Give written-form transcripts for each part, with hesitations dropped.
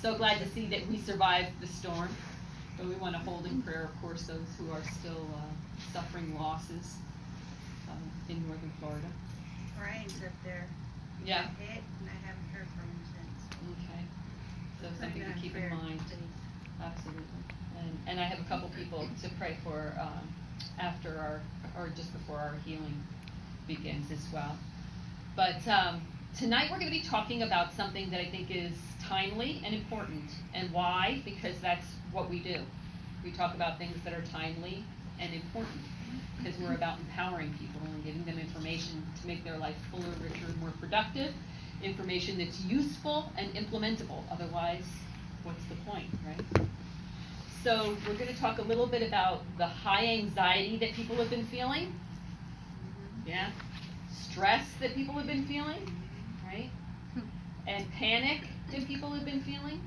So glad to see that we survived the storm. So we want to hold in prayer, of course, those who are still suffering losses in northern Florida. Brian's up there. Yeah. Hit, and I haven't heard from him since. Okay. So Put something him to in keep prayer, in mind. please. Absolutely. And I have a couple people to pray for after or just before our healing begins as well. But tonight we're going to be talking about something that I think is timely and important. And why? Because that's what we do. We talk about things that are timely and important because we're about empowering people and giving them information to make their life fuller, richer, more productive, information that's useful and implementable. Otherwise, what's the point, right? So we're going to talk a little bit about the high anxiety that people have been feeling. Yeah. Stress that people have been feeling, right? And panic that people have been feeling.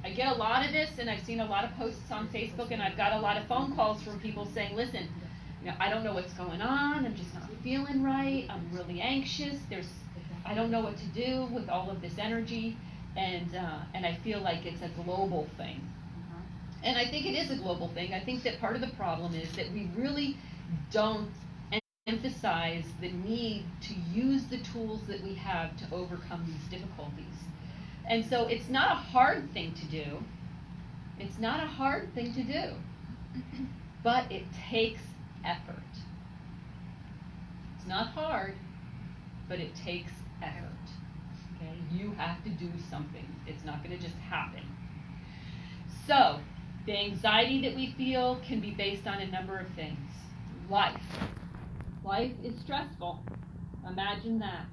I get a lot of this, and I've seen a lot of posts on Facebook, and I've got a lot of phone calls from people saying, listen, I don't know what's going on, I'm just not feeling right, I'm really anxious, I don't know what to do with all of this energy, and I feel like it's a global thing. And I think it is a global thing. I think that part of the problem is that we really don't emphasize the need to use the tools that we have to overcome these difficulties. And so it's not a hard thing to do. It's not a hard thing to do. But it takes effort. It's not hard, but it takes effort. Okay? You have to do something. It's not going to just happen. So, the anxiety that we feel can be based on a number of things. Life. Life is stressful. Imagine that.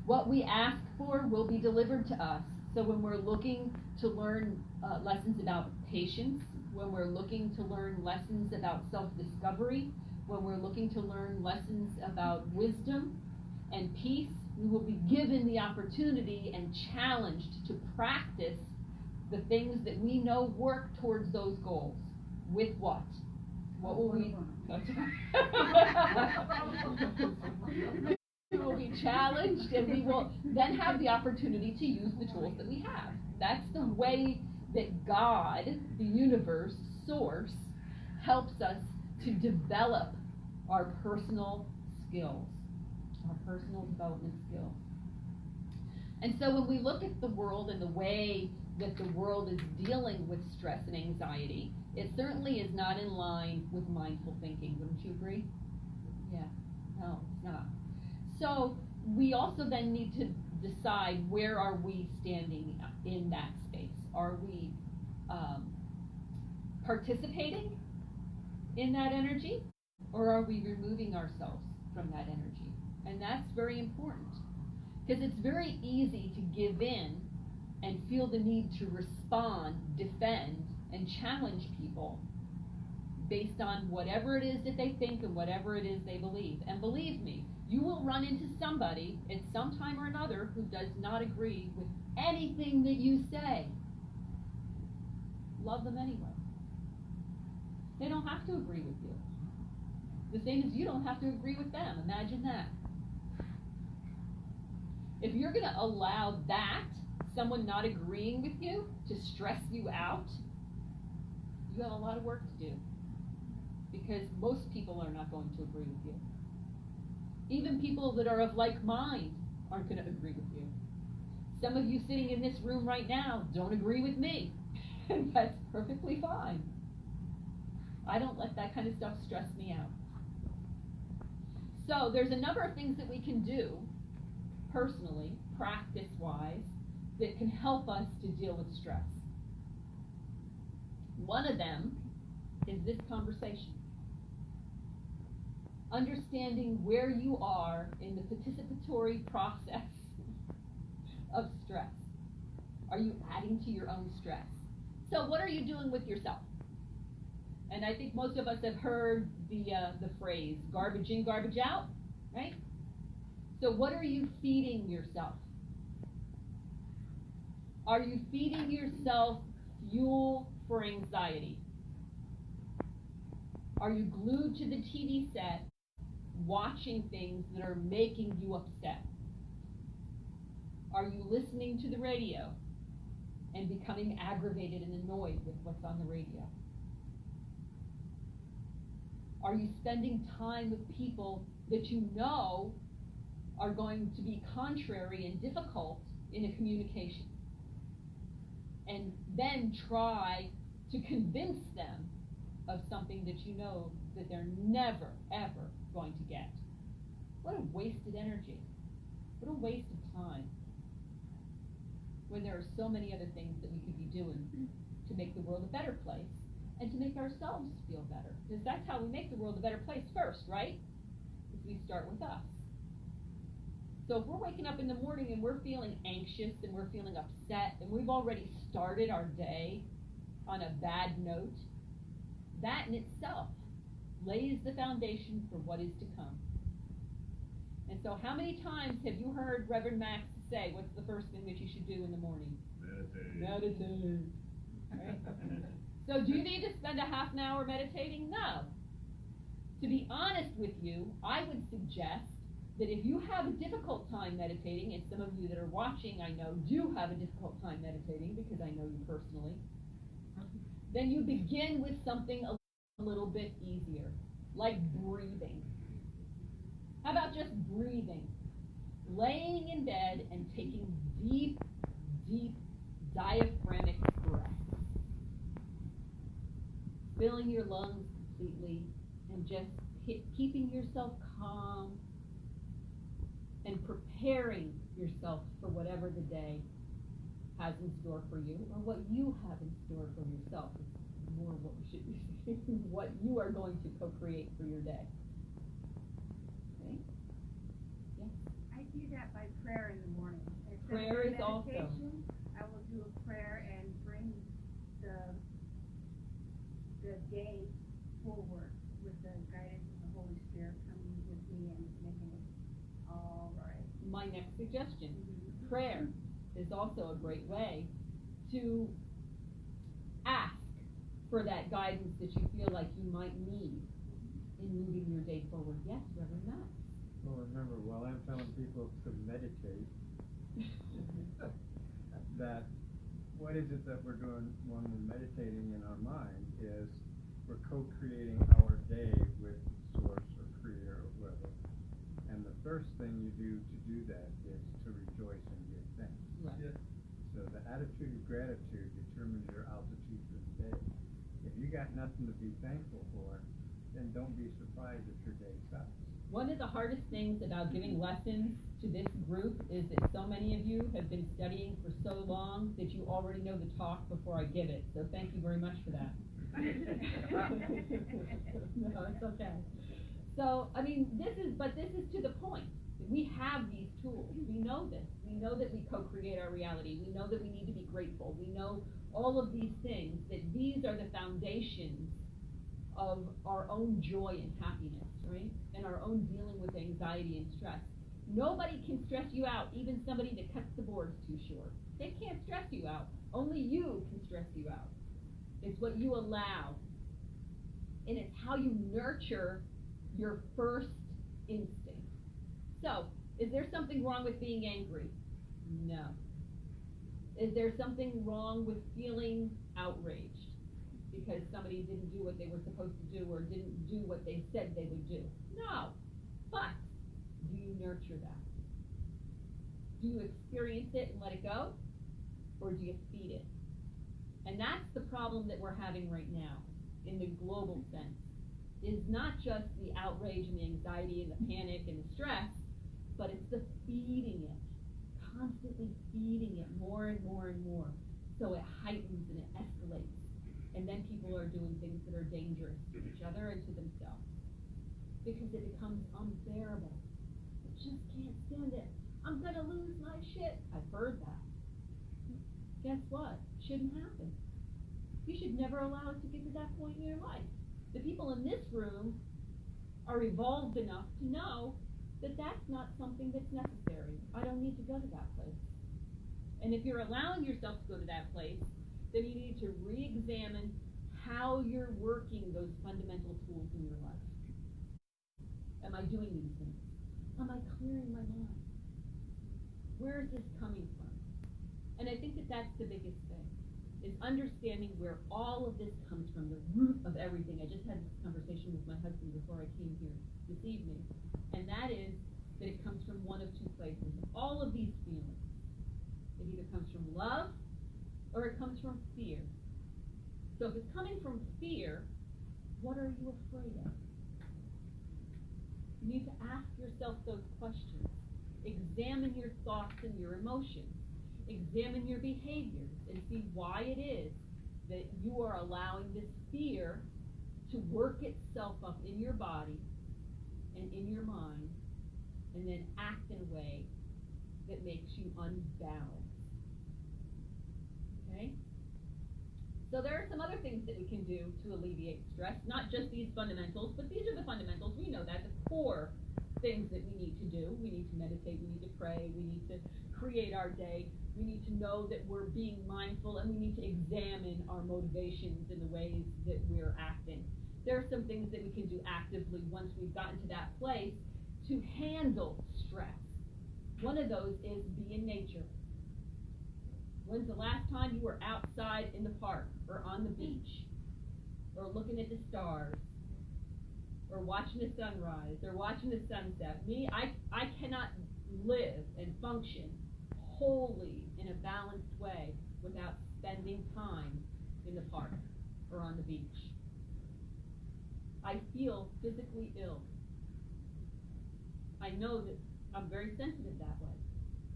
What we ask for will be delivered to us. So when we're looking to learn lessons about patience, when we're looking to learn lessons about self-discovery, when we're looking to learn lessons about wisdom and peace, we will be given the opportunity and challenged to practice the things that we know work towards those goals. With what? What will we? We will be challenged, and we will then have the opportunity to use the tools that we have. That's the way that God, the universe, source, helps us to develop our personal skills, our personal development skills. And so when we look at the world and the way that the world is dealing with stress and anxiety, it certainly is not in line with mindful thinking. Wouldn't you agree? Yeah. No, it's not. So we also then need to decide, where are we standing in that space? Are we participating in that energy, or are we removing ourselves from that energy? And that's very important, because it's very easy to give in and feel the need to respond, defend, and challenge people based on whatever it is that they think and whatever it is they believe. And believe me, you will run into somebody at some time or another who does not agree with anything that you say. Love them anyway. They don't have to agree with you. The same as you don't have to agree with them. Imagine that. If you're going to allow that, someone not agreeing with you, to stress you out, you have a lot of work to do. Because most people are not going to agree with you. Even people that are of like mind aren't going to agree with you. Some of you sitting in this room right now don't agree with me. And that's perfectly fine. I don't let that kind of stuff stress me out. So there's a number of things that we can do personally, practice-wise, that can help us to deal with stress. One of them is this conversation. Understanding where you are in the participatory process of stress. Are you adding to your own stress? So what are you doing with yourself? And I think most of us have heard the phrase, garbage in, garbage out, right? So what are you feeding yourself? Are you feeding yourself fuel for anxiety? Are you glued to the TV set watching things that are making you upset? Are you listening to the radio and becoming aggravated and annoyed with what's on the radio? Are you spending time with people that you know are going to be contrary and difficult in a communication? And then try to convince them of something that you know that they're never, ever going to get. What a wasted energy. What a waste of time. When there are so many other things that we could be doing to make the world a better place and to make ourselves feel better. Because that's how we make the world a better place first, right? Is we start with us. So if we're waking up in the morning and we're feeling anxious and we're feeling upset and we've already started our day on a bad note, that in itself lays the foundation for what is to come. And so how many times have you heard Reverend Max say, what's the first thing that you should do in the morning? Meditate. Meditate. Right? So do you need to spend a half an hour meditating? No. To be honest with you, I would suggest that if you have a difficult time meditating, and some of you that are watching I know do have a difficult time meditating because I know you personally, then you begin with something a little bit easier, like breathing. How about just breathing? Laying in bed and taking deep, deep diaphragmatic breaths. Filling your lungs completely and just keeping yourself calm and preparing yourself for whatever the day has in store for you, or what you have in store for yourself. It's more what we should be saying, what you are going to co-create for your day. Okay? Yes? I do that by prayer in the morning. Instead Prayer of is also. meditation, I will do a prayer and bring the day forward with the guidance of the Holy Spirit coming with me and making it all right. My next suggestion, prayer is also a great way to ask for that guidance that you feel like you might need in moving your day forward. Yes, Reverend Matt? Well, remember, while I'm telling people to meditate, that what is it that we're doing when we're meditating in our mind is we're co-creating our day with Source or Creator or whoever. And the first thing you do that is to rejoice and give thanks. Right. Yeah. So the attitude of gratitude determines your altitude for the day. If you got nothing to be thankful for, then don't be surprised if your day sucks. One of the hardest things about giving lessons to this group is that so many of you have been studying for so long that you already know the talk before I give it. So thank you very much for that. No, it's okay. So, I mean, this is to the point. We have these tools. We know this. We know that we co-create our reality. We know that we need to be grateful. We know all of these things, that these are the foundations of our own joy and happiness, right? And our own dealing with anxiety and stress. Nobody can stress you out, even somebody that cuts the boards too short. They can't stress you out. Only you can stress you out. It's what you allow. And it's how you nurture your first instinct. So, is there something wrong with being angry? No. Is there something wrong with feeling outraged because somebody didn't do what they were supposed to do or didn't do what they said they would do? No. But, do you nurture that? Do you experience it and let it go? Or do you feed it? And that's the problem that we're having right now, in the global sense, is not just the outrage and the anxiety and the panic and the stress, but it's the feeding it, constantly feeding it more and more and more, so it heightens and it escalates. And then people are doing things that are dangerous to each other and to themselves, because it becomes unbearable. I just can't stand it. I'm gonna lose my shit. I've heard that. Guess what? Shouldn't happen. You should never allow it to get to that point in your life. The people in this room are evolved enough to know that that's not something that's necessary. I don't need to go to that place. And if you're allowing yourself to go to that place, then you need to re-examine how you're working those fundamental tools in your life. Am I doing these things? Am I clearing my mind? Where is this coming from? And I think think that that's the biggest thing, is understanding where all of this comes from, the root of everything. I just had this conversation with my husband before I came here this evening, and that is that it comes from one of two places. All of these feelings. It either comes from love or it comes from fear. So if it's coming from fear, what are you afraid of? You need to ask yourself those questions. Examine your thoughts and your emotions. Examine your behaviors and see why it is that you are allowing this fear to work itself up in your body and in your mind, and then act in a way that makes you unbalanced. Okay? So there are some other things that we can do to alleviate stress, not just these fundamentals, but these are the fundamentals. We know that, the core things that we need to do. We need to meditate, we need to pray, we need to create our day, we need to know that we're being mindful, and we need to examine our motivations and the ways that we're acting. There are some things that we can do actively once we've gotten to that place to handle stress. One of those is be in nature. When's the last time you were outside in the park or on the beach or looking at the stars or watching the sunrise or watching the sunset? I cannot live and function wholly in a balanced way without spending time in the park or on the beach. I feel physically ill. I know that I'm very sensitive that way.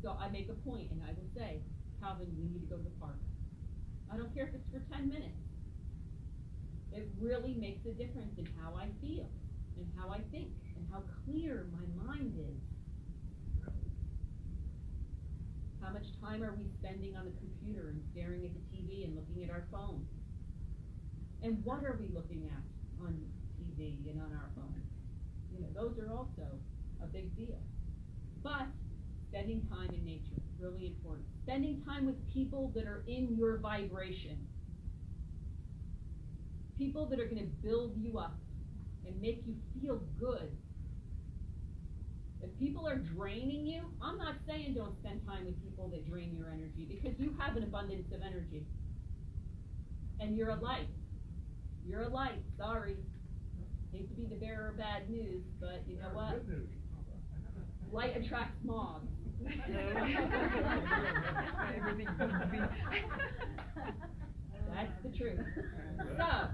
So I make a point and I will say, Calvin, we need to go to the park. I don't care if it's for 10 minutes. It really makes a difference in how I feel and how I think and how clear my mind is. How much time are we spending on the computer and staring at the TV and looking at our phone? And what are we looking at on TV and on our phone? You know, those are also a big deal. But spending time in nature is really important. Spending time with people that are in your vibration. People that are going to build you up and make you feel good. If people are draining you, I'm not saying don't spend time with people that drain your energy, because you have an abundance of energy. And you're a light. You're a light. Sorry. Hate to be the bearer of bad news, but you know what? Light attracts moths. That's the truth. So,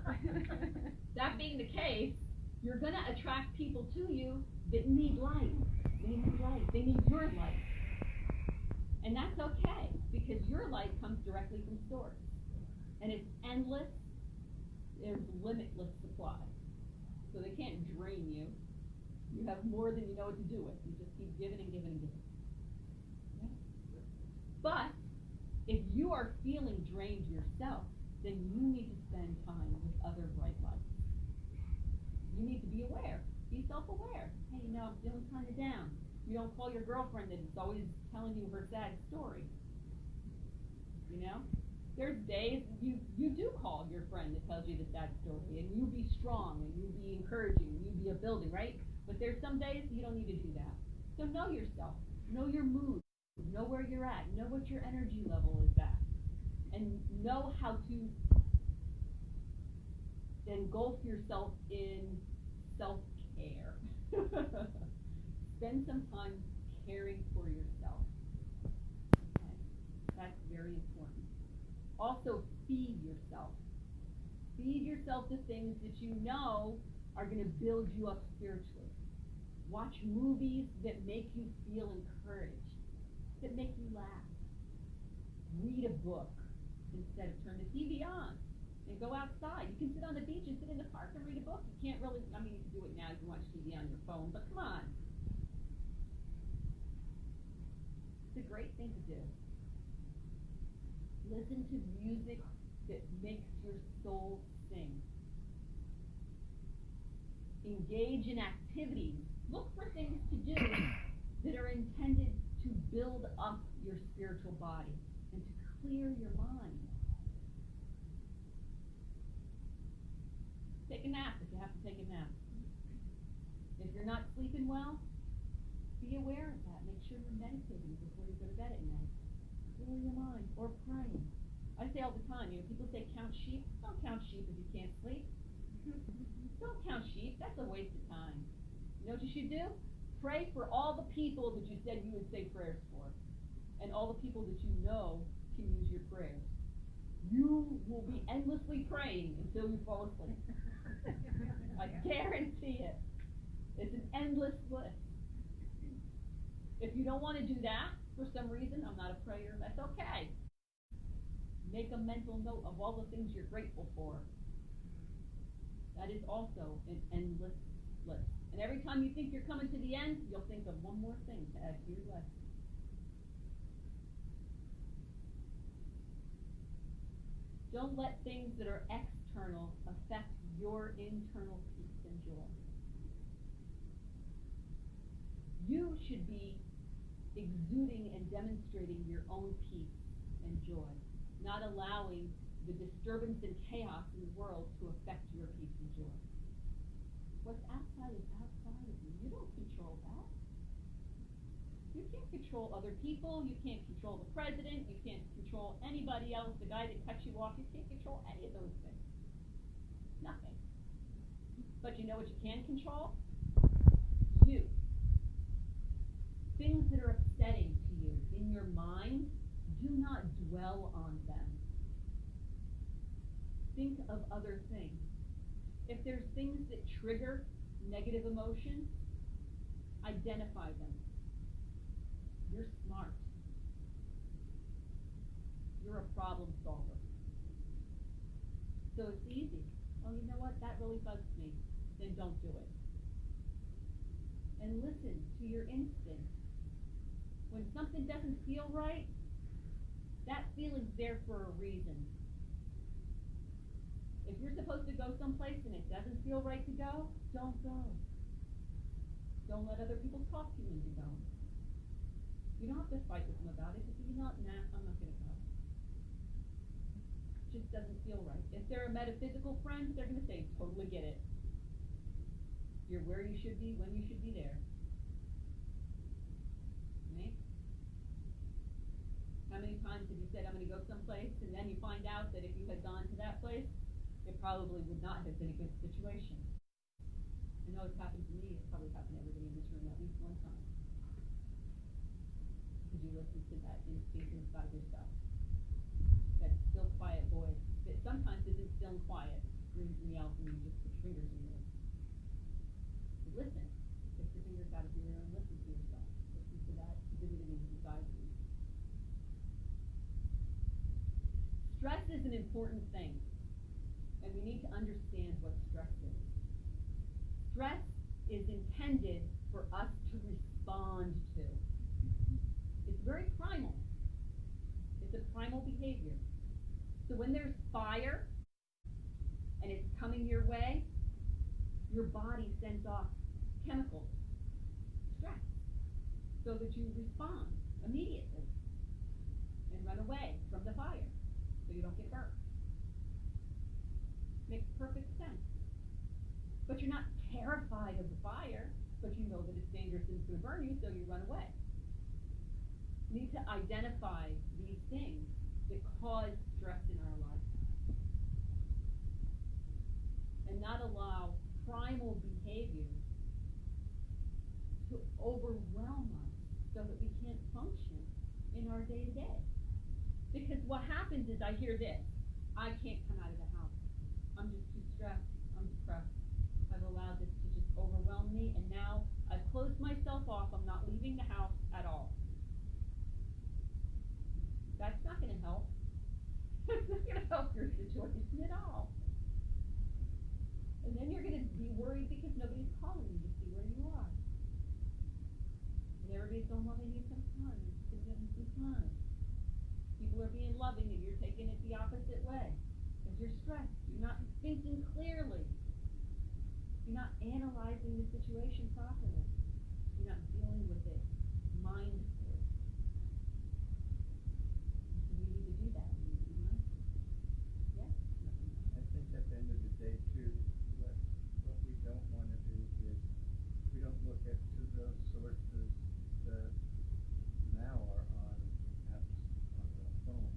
that being the case, you're going to attract people to you that need light. They need light. They need your light. And that's okay, because your light comes directly from source. And it's endless. There's limitless supply. So they can't drain you. You have more than you know what to do with. You just keep giving and giving and giving. Yeah. But if you are feeling drained yourself, then you need to spend time with other bright lights. You need to be aware. Be self-aware. Hey, you know, I'm feeling kind of down. You don't call your girlfriend that's always telling you her sad story. You know? There's days you do call your friend that tells you the sad story, and you be strong, and you be encouraging, and you be uplifting, right? But there's some days you don't need to do that. So know yourself. Know your mood. Know where you're at. Know what your energy level is at. And know how to engulf yourself in self-care. Spend some time caring for yourself. Okay? That's very important. Also, feed yourself. Feed yourself to things that you know are going to build you up spiritually. Watch movies that make you feel encouraged, that make you laugh. Read a book instead of turn the TV on and go outside. You can sit on the beach and sit in the park and read a book. You can't really, I mean, you can do it now. You can watch TV on your phone, but come on. It's a great thing to do. Listen to music that makes your soul sing. Engage in activities. Look for things to do that are intended to build up your spiritual body and to clear your mind. Take a nap if you have to take a nap. If you're not sleeping well, be aware of that. Make sure you're meditating before you go to bed at night. Clear your mind. or praying. I say all the time, people say count sheep. Don't count sheep if you can't sleep. Don't count sheep. That's a waste of time. You know what you should do? Pray for all the people that you said you would say prayers for. And all the people that you know can use your prayers. You will be endlessly praying until you fall asleep. I guarantee it. It's an endless list. If you don't want to do that for some reason, I'm not a prayer, that's okay. Make a mental note of all the things you're grateful for. That is also an endless list. And every time you think you're coming to the end, you'll think of one more thing to add to your list. Don't let things that are external affect your internal peace and joy. You should be exuding and demonstrating your own peace and joy, not allowing the disturbance and chaos in the world to affect your peace and joy. What's outside is outside of you. You don't control that. You can't control other people. You can't control the president. You can't control anybody else, the guy that cuts you off. You can't control any of those things. Nothing. But you know what you can control? You. Things that are upsetting to you in your mind, do not dwell on them. Think of other things. If there's things that trigger negative emotions, identify them. You're smart. You're a problem solver. So it's easy. Oh, you know what? That really bugs me. Then don't do it. And listen to your instinct. When something doesn't feel right, that feeling's there for a reason. If you're supposed to go someplace and it doesn't feel right to go, don't go. Don't let other people talk you into going. You don't have to fight with them about it. Just say, nah, I'm not going to go. It just doesn't feel right. If they're a metaphysical friend, they're going to say, totally get it. You're where you should be, when you should be there. Right? How many times have you said, I'm going to go someplace, and then you find out that if you had gone to that place, it probably would not have been a good situation. I know it's happened to me. It's probably happened to everybody in this room at least one time. Did you listen to that instinct inside yourself? That still quiet voice that sometimes isn't still and quiet, screams and yells, and you just put your fingers in your ears. Listen. Take your fingers out of your ear and listen to yourself. Listen to that divinity inside you. Stress is an important thing. And we need to understand what stress is. Stress is intended for us to respond to. It's very primal. It's a primal behavior. So when there's fire and it's coming your way, your body sends off chemicals, stress, so that you respond immediately and run away from the fire so you don't get burnt. Makes perfect sense. But you're not terrified of the fire, but you know that it's dangerous and it's going to burn you, so you run away. You need to identify these things that cause stress in our life. And not allow primal behavior to overwhelm us so that we can't function in our day-to-day. Because what happens is I hear this. I can't come out of the house. I'm just too stressed. I'm depressed. I've allowed this to just overwhelm me, and now I've closed myself off. I'm not leaving the house at all. That's not going to help. It's not going to help your situation at all. And then you're going to be worried because nobody's calling you to see where you are. And everybody's going, well, they need some time. Just give them some time. People are being loving, and you're taking it the opposite way. Because you're stressed. You're not thinking clearly. You're not analyzing the situation properly. You're not dealing with it mindfully. So we need to do that. We need to be mindful. Yes? I think at the end of the day, too, what we don't want to do is we don't look at those sources that now are on apps on the phone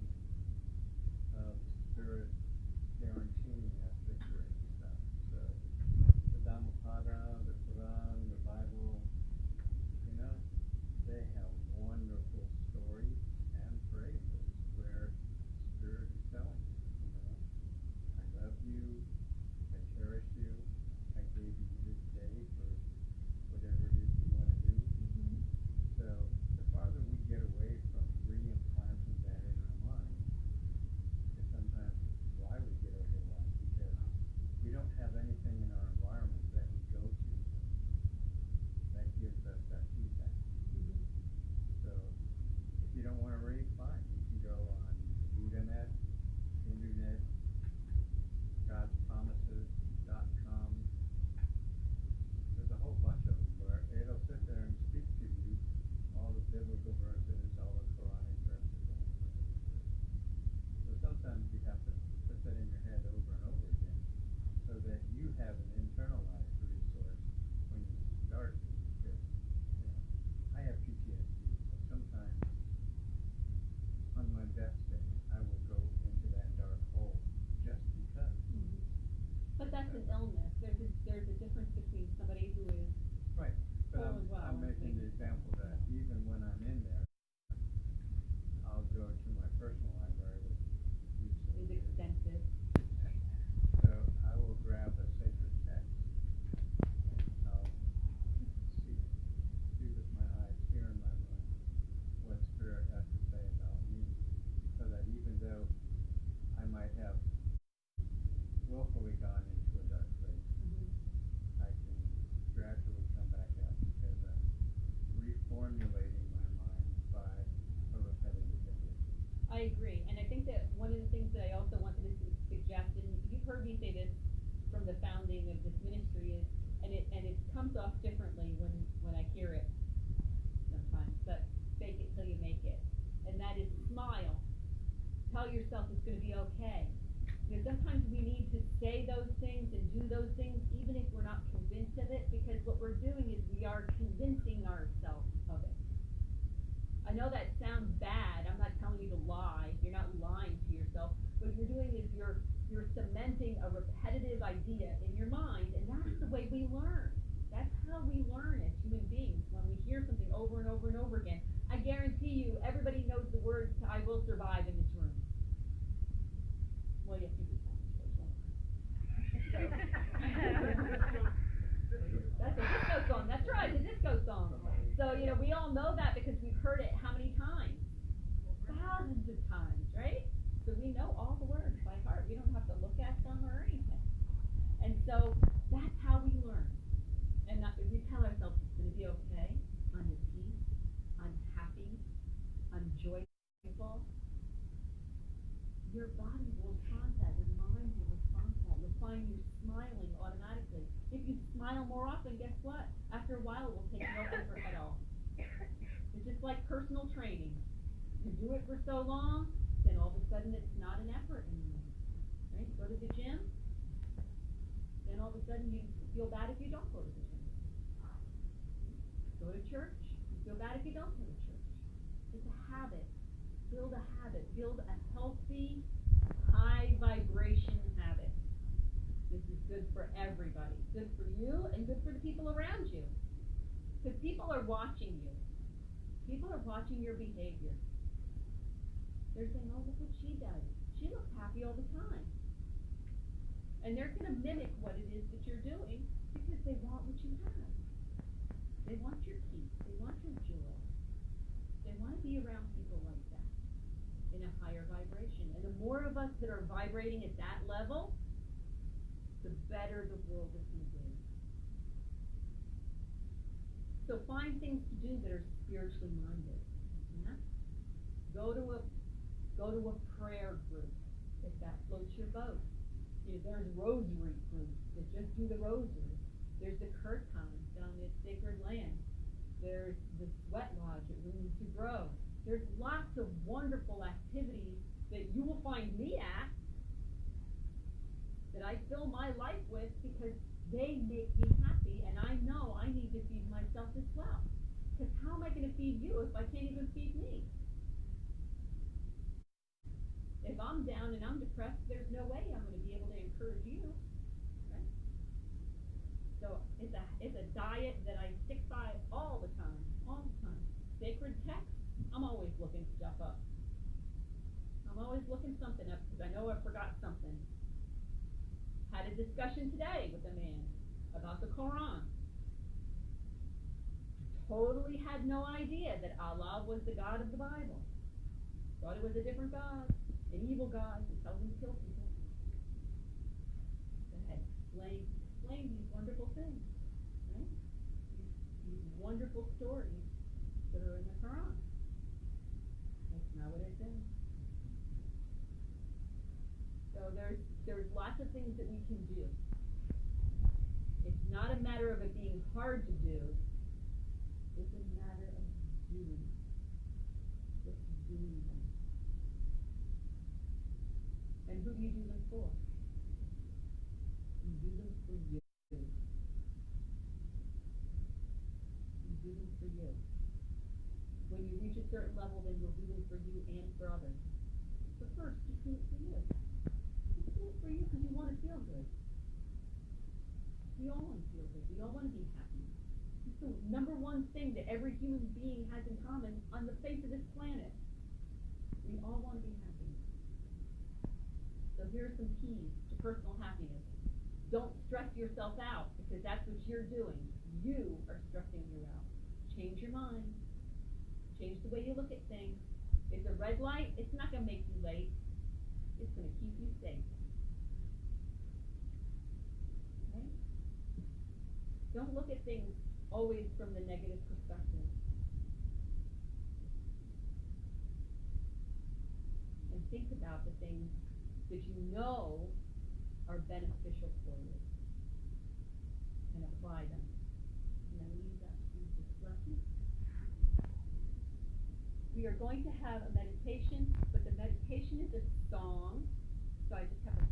agree. And I think that one of the things that I also wanted to suggest, and you've heard me say this from the founding of this ministry, is, and it comes off differently when I hear it sometimes, but fake it till you make it. And that is smile. Tell yourself it's going to be okay. You know, sometimes we need to say those things and do those things even if we're not convinced of it, because what we're doing is we are convincing ourselves of it. I know that sounds bad. I'm not telling you to lie. You're not lying to yourself. What you're doing is you're cementing a repetitive idea in your mind, and that's the way we learn. That's how we learn as human beings, when we hear something over and over and over again. I guarantee you, everybody knows the words to "I will survive" in this room. Well, yes, you do. That's a disco song. That's right, the disco song. So, you know, we all know that because we've heard it how many times? Thousands of times, right? So we know all the words by heart. We don't have to look at them or anything. And so that's how we learn. And we tell ourselves it's going to be okay. I'm at peace. I'm happy. I'm joyful. Your body will respond to that. Your mind will respond to that. You'll find you're smiling automatically. If you smile more often, guess what? After a while, it will take no effort at all. It's just like personal training. You do it for so long, then all of a sudden it's not an effort anymore. Right? Go to the gym, then all of a sudden you feel bad if you don't go to the gym. Go to church, you feel bad if you don't go to church. It's a habit. Build a habit. Build a healthy, high vibration habit. This is good for everybody. Good for you and good for the people around you. Because people are watching you. People are watching your behavior. They're saying, oh, look what she does. She looks happy all the time. And they're going to mimic what it is that you're doing because they want what you have. They want your peace. They want your joy. They want to be around people like that in a higher vibration. And the more of us that are vibrating at that level, the better the world is going to be. So find things to do that are spiritually minded. Yeah? Go to a prayer group if that floats your boat. You know, there's rosary groups that just do the rosary. There's the kirtan down at Sacred Land. There's the sweat lodge at Women to Grow. There's lots of wonderful activities that you will find me at, that I fill my life with, because they make me happy, and I know I need to feed myself as well. Because how am I going to feed you if I can't even feed me? If I'm down and I'm depressed, there's no way I'm going to be able to encourage you. Right? So it's a diet that I stick by all the time. Sacred text, I'm always looking stuff up. I'm always looking something up because I know I forgot something. Had a discussion today with a man about the Quran. Totally had no idea that Allah was the God of the Bible. Thought it was a different God, an evil God who tells him to kill people. Go ahead, explain these wonderful things, right? These wonderful stories that are in the Quran. That's not what it says. So there's lots of things that we can do. It's not a matter of it being hard to do. It's a matter of doing. Just doing them. And who do you do them for? You do them for you. You do them for you. When you reach a certain level, then you'll do them for you and for others. But first, just do it for you. Just do it for you because you want to feel good. We all want to feel good. We all want to be happy. It's the number one thing that every human being has in common on the face of this planet. We all want to be happy. So here are some keys to personal happiness. Don't stress yourself out, because that's what you're doing. You are stressing you out. Change your mind. Change the way you look at things. It's a red light. It's not going to make you late. It's going to keep you safe. Okay? Don't look at things always from the negative perspective. And think about the things that you know are beneficial for you and apply them. And I leave that to this lesson. We are going to have a meditation, but the meditation is a song, so I just have a